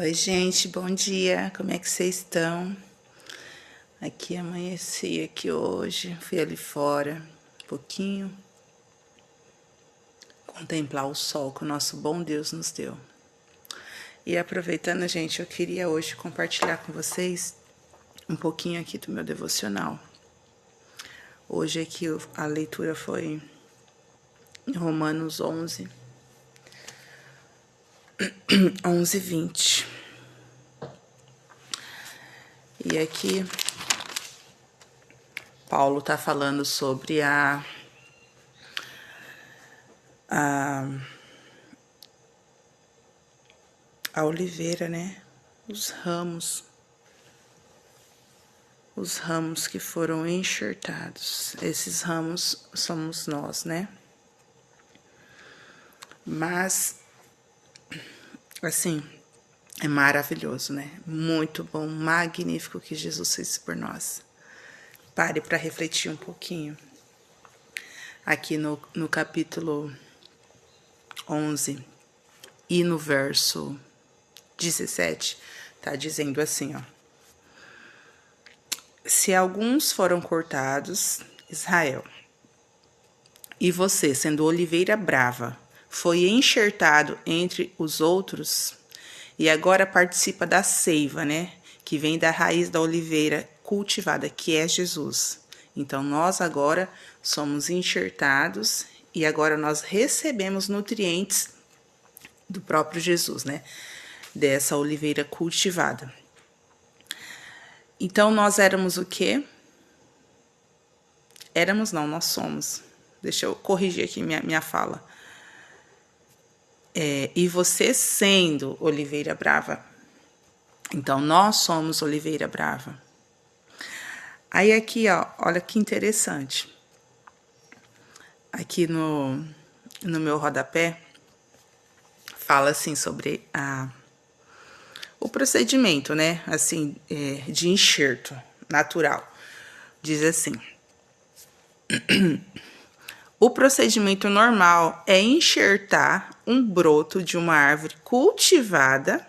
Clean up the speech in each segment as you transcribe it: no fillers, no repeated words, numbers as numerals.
Oi, gente, bom dia. Como é que vocês estão? Aqui amanheci aqui hoje, fui ali fora um pouquinho contemplar o sol que o nosso bom Deus nos deu. E aproveitando, gente, eu queria hoje compartilhar com vocês um pouquinho aqui do meu devocional. Hoje aqui a leitura foi em Romanos 11, 11:20. E aqui Paulo está falando sobre a oliveira, né? Os ramos que foram enxertados. Esses ramos somos nós, né? Mas, assim, é maravilhoso, né? Muito bom, magnífico que Jesus fez por nós. Pare para refletir um pouquinho. Aqui no capítulo 11 e no verso 17, tá dizendo assim, ó. Se alguns foram cortados, Israel, e você, sendo oliveira brava, foi enxertado entre os outros, e agora participa da seiva, né? Que vem da raiz da oliveira cultivada, que é Jesus. Então, nós agora somos enxertados e agora nós recebemos nutrientes do próprio Jesus, né? Dessa oliveira cultivada. Então, nós éramos o quê? Éramos não, nós somos. Deixa eu corrigir aqui minha fala. E você sendo oliveira brava. Então, nós somos oliveira brava. Aí aqui, ó, olha que interessante. Aqui no meu rodapé, fala assim sobre o procedimento, né? Assim, de enxerto natural. Diz assim: o procedimento normal é enxertar um broto de uma árvore cultivada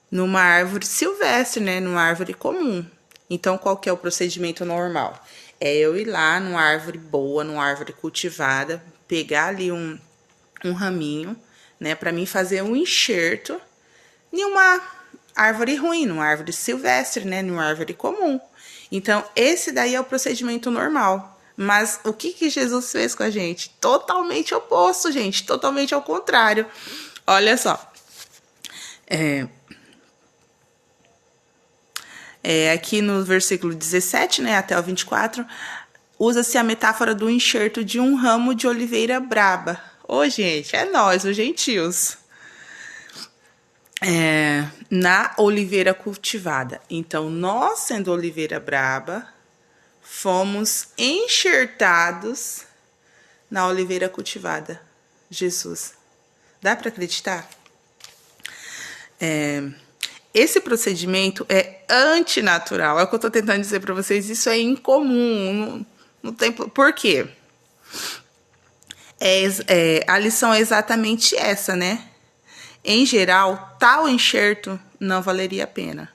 numa árvore silvestre, né? Numa árvore comum. Então, qual que é o procedimento normal? É eu ir lá numa árvore boa, numa árvore cultivada, pegar ali um raminho, né? Para mim fazer um enxerto em uma árvore ruim, numa árvore silvestre, né? Numa árvore comum. Então, esse daí é o procedimento normal. Mas o que Jesus fez com a gente? Totalmente oposto, gente. Totalmente ao contrário. Olha só. Aqui no versículo 17, né, até o 24, usa-se a metáfora do enxerto de um ramo de oliveira braba. Ô, gente, é nós, os gentios. Na oliveira cultivada. Então, nós, sendo oliveira braba, fomos enxertados na oliveira cultivada. Jesus. Dá para acreditar? Esse procedimento é antinatural. É o que eu estou tentando dizer para vocês. Isso é incomum. Não tem... Por quê? A lição é exatamente essa, né? Em geral, tal enxerto não valeria a pena.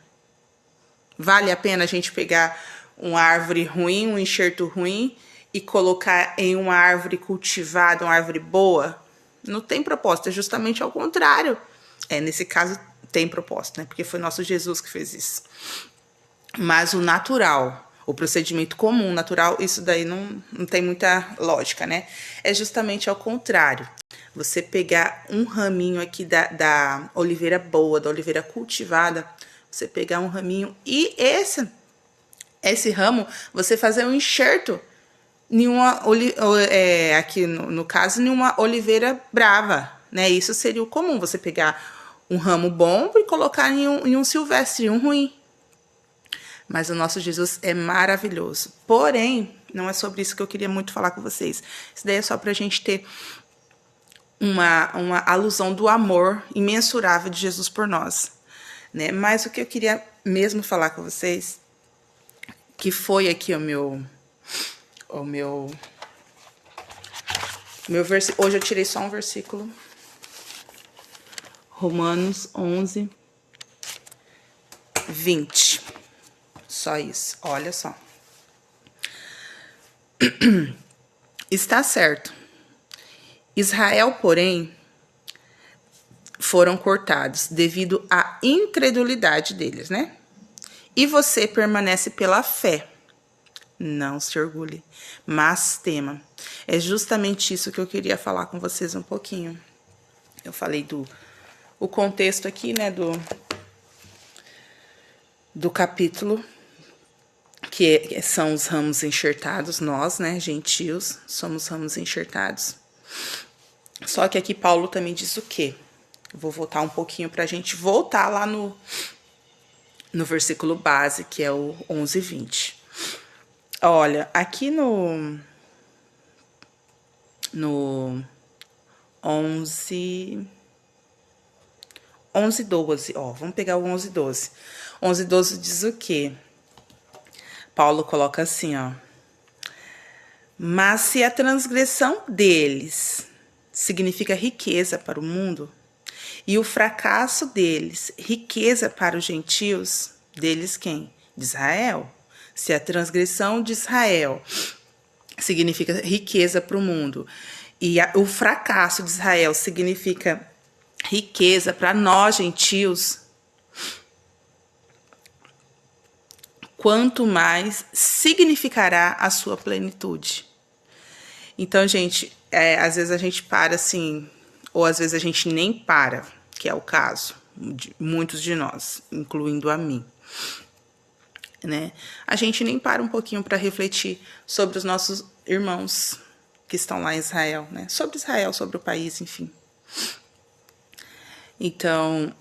Vale a pena a gente pegar uma árvore ruim, um enxerto ruim, e colocar em uma árvore cultivada, uma árvore boa? Não tem propósito, é justamente ao contrário. Nesse caso, tem propósito, né? Porque foi nosso Jesus que fez isso. Mas o natural, o procedimento comum, natural, isso daí não tem muita lógica, né? É justamente ao contrário. Você pegar um raminho aqui da oliveira boa, da oliveira cultivada, você pegar um raminho e esse ramo, você fazer um enxerto em uma, aqui no caso, em uma oliveira brava, né? Isso seria o comum, você pegar um ramo bom e colocar em um silvestre, um ruim. Mas o nosso Jesus é maravilhoso. Porém, não é sobre isso que eu queria muito falar com vocês. Isso daí é só pra gente ter uma alusão do amor imensurável de Jesus por nós, né? Mas o que eu queria mesmo falar com vocês, que foi aqui o meu versículo. Hoje eu tirei só um versículo. Romanos 11, 20. Só isso, olha só. Está certo. Israel, porém, foram cortados devido à incredulidade deles, né? E você permanece pela fé. Não se orgulhe, mas tema. É justamente isso que eu queria falar com vocês um pouquinho. Eu falei o contexto aqui, né, do capítulo, que são os ramos enxertados, nós, né, gentios, somos ramos enxertados. Só que aqui Paulo também diz o quê? Eu vou voltar um pouquinho para a gente voltar lá no versículo base, que é o 11, 20. Olha, aqui no 11, 12, ó, vamos pegar o 11, 12. 11, 12 diz o quê? Paulo coloca assim, ó. Mas se a transgressão deles significa riqueza para o mundo, e o fracasso deles, riqueza para os gentios, deles quem? De Israel. Se a transgressão de Israel significa riqueza para o mundo, e o fracasso de Israel significa riqueza para nós, gentios, quanto mais significará a sua plenitude. Então, gente, às vezes a gente para assim, ou às vezes a gente nem para, que é o caso de muitos de nós, incluindo a mim, né? A gente nem para um pouquinho para refletir sobre os nossos irmãos que estão lá em Israel, né? Sobre Israel, sobre o país, enfim. Então,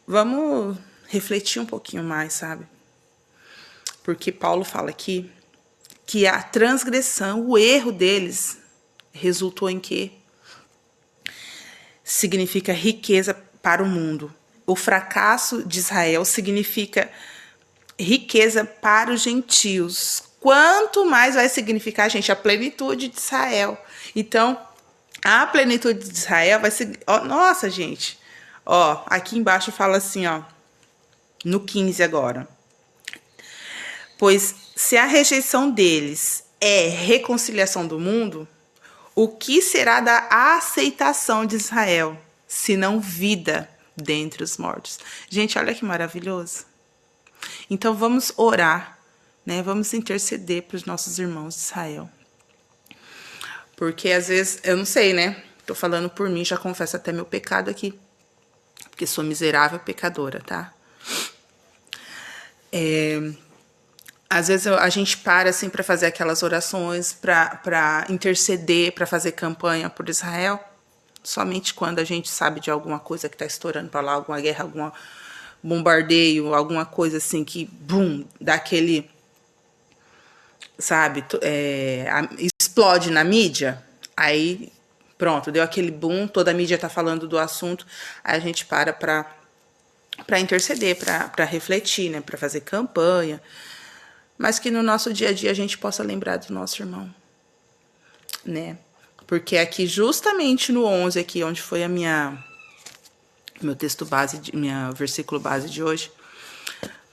vamos refletir um pouquinho mais, sabe? Porque Paulo fala aqui que a transgressão, o erro deles, resultou em quê? Significa riqueza para o mundo. O fracasso de Israel significa riqueza para os gentios. Quanto mais vai significar, gente, a plenitude de Israel. Então, a plenitude de Israel vai ser... Ó, nossa, gente. Ó, aqui embaixo fala assim, ó. No 15 agora. Pois se a rejeição deles é reconciliação do mundo, o que será da aceitação de Israel, senão vida dentre os mortos? Gente, olha que maravilhoso. Então vamos orar, né? Vamos interceder para os nossos irmãos de Israel. Porque às vezes, eu não sei, né? Tô falando por mim, já confesso até meu pecado aqui. Porque sou miserável pecadora, tá? Às vezes a gente para assim para fazer aquelas orações, para interceder, para fazer campanha por Israel, somente quando a gente sabe de alguma coisa que está estourando para lá, alguma guerra, algum bombardeio, alguma coisa assim que, bum, dá aquele, sabe, explode na mídia, aí pronto, deu aquele boom, toda a mídia está falando do assunto, aí a gente para interceder, para refletir, né, para fazer campanha, mas que no nosso dia a dia a gente possa lembrar do nosso irmão, né? Porque aqui, justamente no 11, aqui, onde foi meu texto base, minha versículo base de hoje,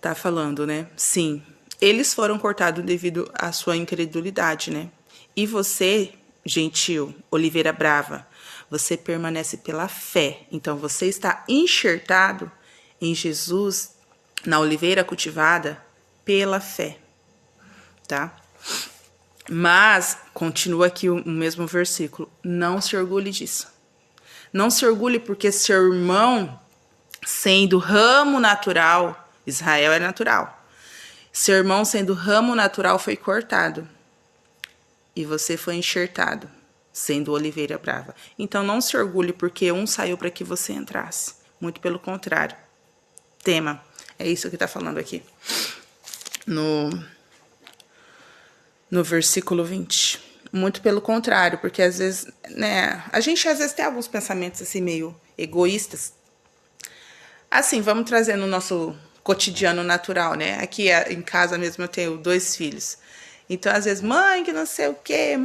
tá falando, né? Sim, eles foram cortados devido à sua incredulidade, né? E você, gentil, oliveira brava, você permanece pela fé. Então, você está enxertado em Jesus, na oliveira cultivada, pela fé. Tá? Mas, continua aqui o mesmo versículo, não se orgulhe disso. Não se orgulhe porque seu irmão, sendo ramo natural, Israel é natural, seu irmão sendo ramo natural foi cortado e você foi enxertado, sendo oliveira brava. Então não se orgulhe porque um saiu para que você entrasse, muito pelo contrário. Tema, é isso que está falando aqui no versículo 20. Muito pelo contrário, porque às vezes, né, a gente às vezes tem alguns pensamentos assim meio egoístas. Assim, vamos trazer no nosso cotidiano natural, né? Aqui em casa mesmo eu tenho 2 filhos. Então, às vezes, mãe que não sei o quê,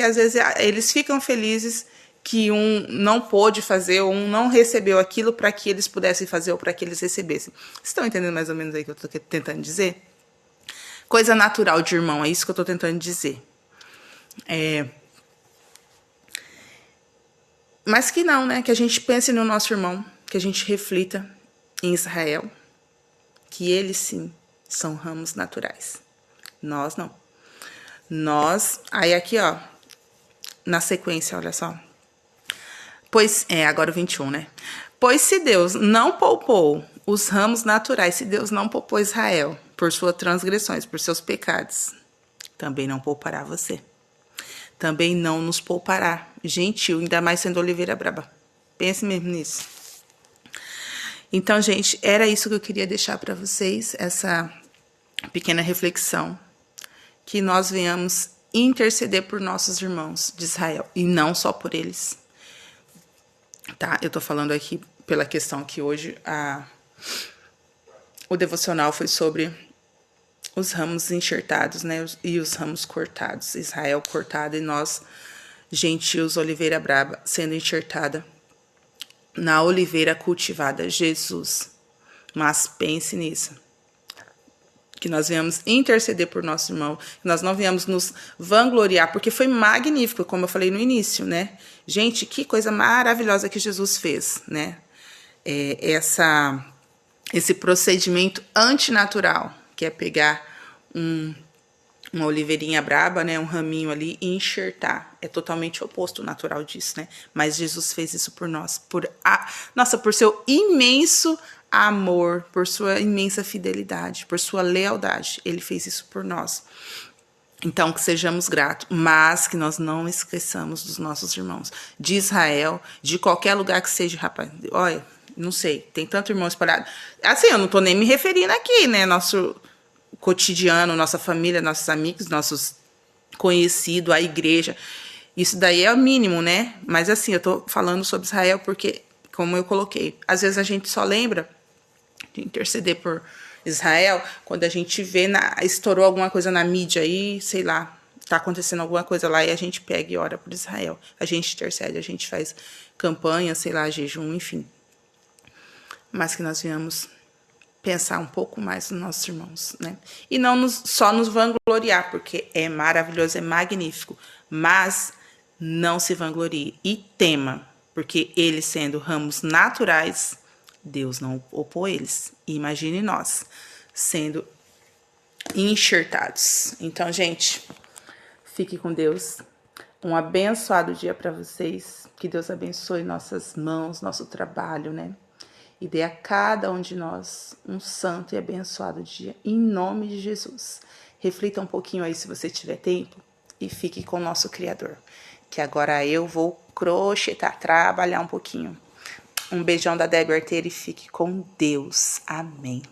às vezes eles ficam felizes que um não pôde fazer, ou um não recebeu aquilo para que eles pudessem fazer ou para que eles recebessem. Vocês estão entendendo mais ou menos aí o que eu estou tentando dizer? Coisa natural de irmão, é isso que eu estou tentando dizer. Mas que não, né? Que a gente pense no nosso irmão, que a gente reflita em Israel, que eles sim são ramos naturais. Nós não. Nós, aí aqui ó, na sequência, olha só. Pois, agora o 21, né? Pois se Deus não poupou os ramos naturais, se Deus não poupou Israel por suas transgressões, por seus pecados, também não poupará você. Também não nos poupará. Gentil, ainda mais sendo oliveira braba. Pense mesmo nisso. Então, gente, era isso que eu queria deixar para vocês, essa pequena reflexão. Que nós venhamos interceder por nossos irmãos de Israel, e não só por eles. Tá? Eu tô falando aqui pela questão que hoje o devocional foi sobre os ramos enxertados, né? E os ramos cortados. Israel cortado e nós, gentios, oliveira braba, sendo enxertada na oliveira cultivada, Jesus. Mas pense nisso. Que nós venhamos interceder por nosso irmão, que nós não venhamos nos vangloriar, porque foi magnífico, como eu falei no início, né? Gente, que coisa maravilhosa que Jesus fez, né? Esse procedimento antinatural, que é pegar uma oliveirinha braba, né? Um raminho ali e enxertar. É totalmente oposto ao natural disso, né? Mas Jesus fez isso por nós, por seu imenso amor, por sua imensa fidelidade, por sua lealdade. Ele fez isso por nós. Então, que sejamos gratos, mas que nós não esqueçamos dos nossos irmãos, de Israel, de qualquer lugar que seja, rapaz. Olha, não sei, tem tanto irmão espalhado. Assim, eu não tô nem me referindo aqui, né? Nosso cotidiano, nossa família, nossos amigos, nossos conhecidos, a igreja. Isso daí é o mínimo, né? Mas assim, eu tô falando sobre Israel porque, como eu coloquei, às vezes a gente só lembra de interceder por Israel quando a gente vê, estourou alguma coisa na mídia aí, sei lá, tá acontecendo alguma coisa lá e a gente pega e ora por Israel. A gente intercede, a gente faz campanha, sei lá, jejum, enfim. Mas que nós venhamos pensar um pouco mais nos nossos irmãos, né? E não só nos vangloriar, porque é maravilhoso, é magnífico, mas não se vanglorie e tema, porque eles sendo ramos naturais, Deus não poupou eles. E imagine nós sendo enxertados. Então, gente, fique com Deus. Um abençoado dia para vocês. Que Deus abençoe nossas mãos, nosso trabalho, né? E dê a cada um de nós um santo e abençoado dia, em nome de Jesus. Reflita um pouquinho aí se você tiver tempo e fique com o nosso Criador. Que agora eu vou crochetar, trabalhar um pouquinho. Um beijão da Debbie Arteira e fique com Deus. Amém.